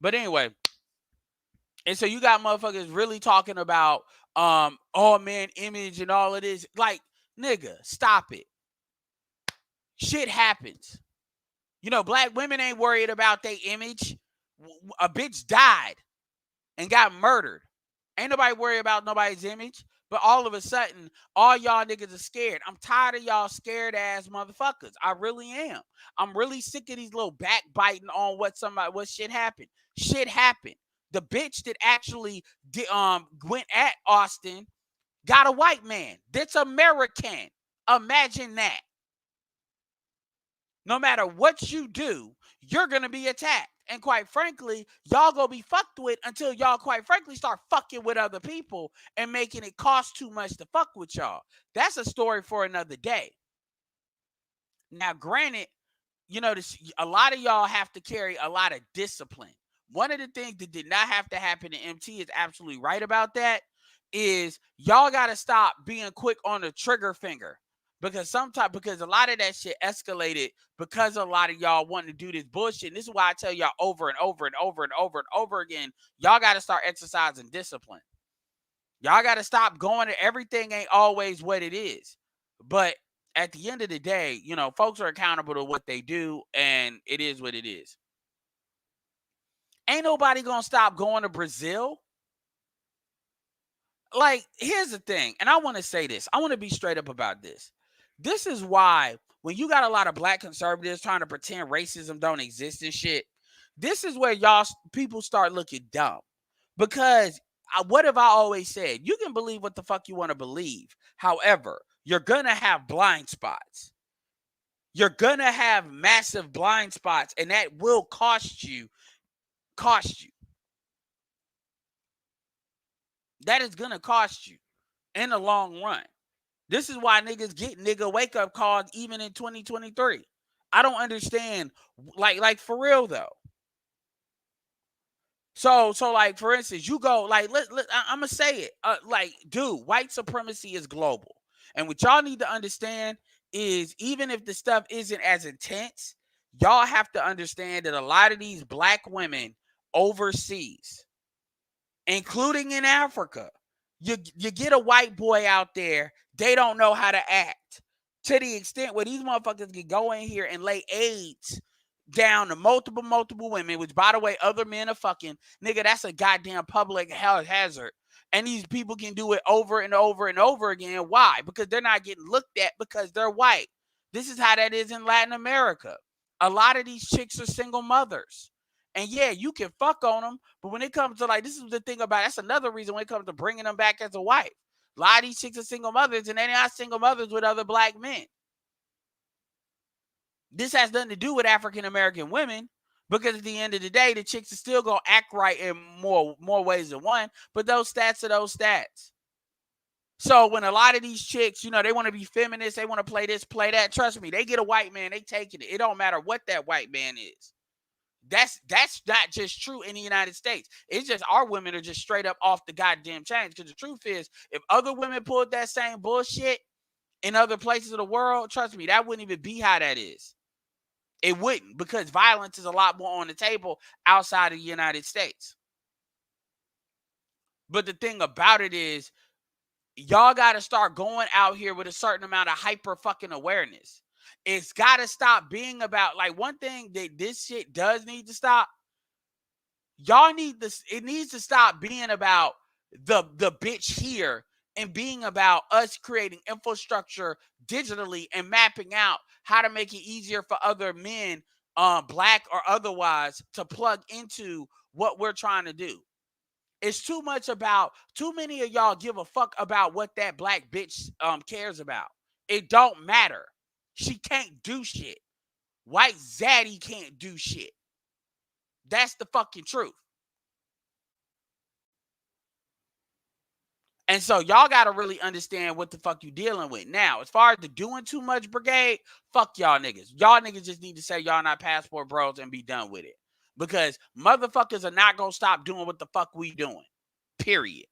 But anyway, and so you got motherfuckers really talking about oh man, image and all of this. Like, nigga, stop it. Shit happens. You know, black women ain't worried about their image. A bitch died and got murdered. Ain't nobody worried about nobody's image. But all of a sudden, all y'all niggas are scared. I'm tired of y'all scared ass motherfuckers. I really am. I'm really sick of these little backbiting on what shit happened. Shit happened. The bitch that actually went at Austin got a white man. That's American. Imagine that. No matter what you do, you're gonna be attacked. And quite frankly, y'all gonna be fucked with until y'all, quite frankly, start fucking with other people and making it cost too much to fuck with y'all. That's a story for another day. Now, granted, you know, a lot of y'all have to carry a lot of discipline. One of the things that did not have to happen in MT is absolutely right about that. Is y'all got to stop being quick on the trigger finger, because because a lot of that shit escalated because a lot of y'all wanting to do this bullshit. And this is why I tell y'all over and over and over and over and over again, y'all got to start exercising discipline. Y'all got to stop going to everything ain't always what it is. But at the end of the day, you know, folks are accountable to what they do, and it is what it is. Ain't nobody gonna stop going to Brazil. Like, here's the thing, and I want to say this. I want to be straight up about this. This is why when you got a lot of black conservatives trying to pretend racism don't exist and shit, this is where y'all people start looking dumb. Because what have I always said? You can believe what the fuck you want to believe. However, you're gonna have blind spots. You're gonna have massive blind spots, and that will cost you. That is gonna cost you in the long run. This is why niggas get nigga wake up calls even in 2023. I don't understand, like for real though. So like for instance, you go like I'm gonna say it, like dude, white supremacy is global, and what y'all need to understand is even if the stuff isn't as intense, y'all have to understand that a lot of these black women overseas, including in Africa, you get a white boy out there, they don't know how to act to the extent where these motherfuckers can go in here and lay AIDS down to multiple women, which by the way, other men are fucking. Nigga, that's a goddamn public health hazard. And these people can do it over and over and over again. Why? Because they're not getting looked at because they're white. This is how that is in Latin America. A lot of these chicks are single mothers. And yeah, you can fuck on them, but when it comes to like, this is the thing about, that's another reason when it comes to bringing them back as a wife. A lot of these chicks are single mothers, and they're not single mothers with other black men. This has nothing to do with African American women, because at the end of the day, the chicks are still gonna act right in more ways than one. But those stats are those stats. So when a lot of these chicks, you know, they want to be feminists, they want to play this, play that. Trust me, they get a white man, they taking it. It don't matter what that white man is. That's not just true in the United States. It's just our women are just straight up off the goddamn chain. Because the truth is, if other women pulled that same bullshit in other places of the world, trust me, that wouldn't even be how that is. It wouldn't, because violence is a lot more on the table outside of the United States. But the thing about it is, y'all got to start going out here with a certain amount of hyper fucking awareness. It's got to stop being about, like, one thing that this shit does need to stop. Y'all need this. It needs to stop being about the bitch here and being about us creating infrastructure digitally and mapping out how to make it easier for other men, black or otherwise, to plug into what we're trying to do. It's too much about, too many of y'all give a fuck about what that black bitch cares about. It don't matter. She can't do shit. White zaddy can't do shit. That's the fucking truth. And so y'all got to really understand what the fuck you dealing with. Now, as far as the doing too much brigade, fuck y'all niggas. Y'all niggas just need to say y'all not passport bros and be done with it. Because motherfuckers are not going to stop doing what the fuck we doing. Period.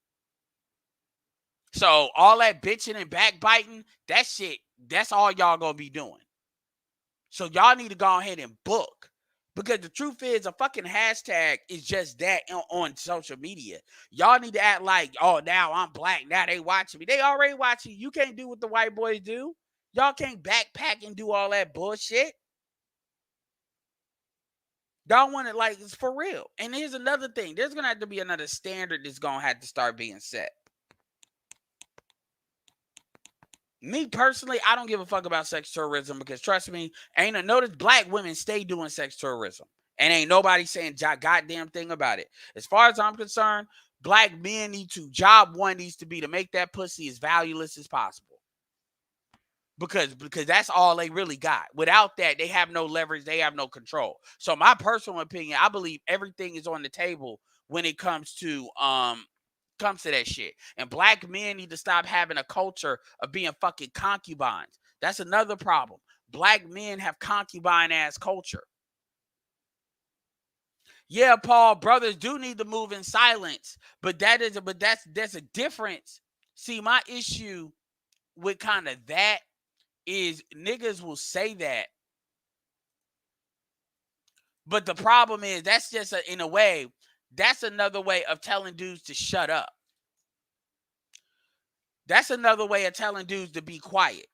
So all that bitching and backbiting, that shit, that's all y'all going to be doing. So y'all need to go ahead and book. Because the truth is, a fucking hashtag is just that on social media. Y'all need to act like, oh, now I'm black. Now they watching me. They already watching you. You can't do what the white boys do. Y'all can't backpack and do all that bullshit. Y'all want it like it's for real. And here's another thing. There's going to have to be another standard that's going to have to start being set. Me personally, I don't give a fuck about sex tourism because trust me, notice black women stay doing sex tourism. And ain't nobody saying goddamn thing about it. As far as I'm concerned, black men job one needs to be to make that pussy as valueless as possible. Because that's all they really got. Without that, they have no leverage, they have no control. So my personal opinion, I believe everything is on the table when it comes to that shit. And black men need to stop having a culture of being fucking concubines. That's another problem. Black men have concubine ass culture. Yeah, Paul, brothers do need to move in silence, but that's a difference. See, my issue with kind of that is niggas will say that, but the problem is that's just in a way, that's another way of telling dudes to shut up. That's another way of telling dudes to be quiet.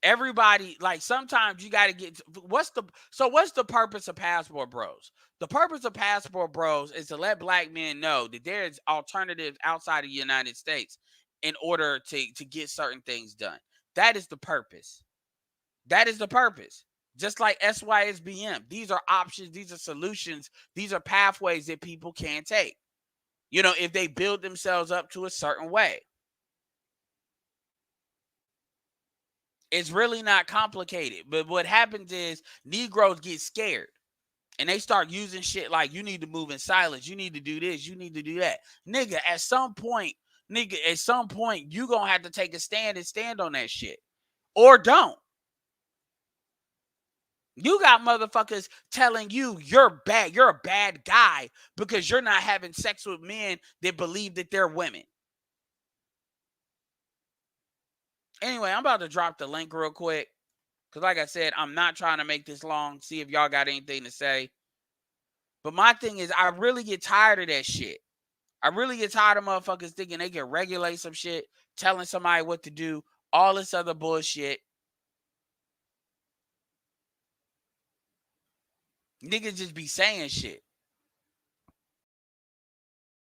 Everybody, like, sometimes you got to get what's the purpose of Passport Bros? The purpose of Passport Bros is to let black men know that there's alternatives outside of the United States in order to get certain things done. That is the purpose. That is the purpose. Just like SYSBM. These are options, these are solutions, these are pathways that people can take. If they build themselves up to a certain way. It's really not complicated. But what happens is Negroes get scared. And they start using shit like, you need to move in silence. You need to do this. You need to do that. Nigga, at some point, you going to have to take a stand and stand on that shit. Or don't. You got motherfuckers telling you you're bad. You're a bad guy because you're not having sex with men that believe that they're women. Anyway, I'm about to drop the link real quick. Because like I said, I'm not trying to make this long. See if y'all got anything to say. But my thing is, I really get tired of that shit. I really get tired of motherfuckers thinking they can regulate some shit, telling somebody what to do, all this other bullshit. Niggas just be saying shit.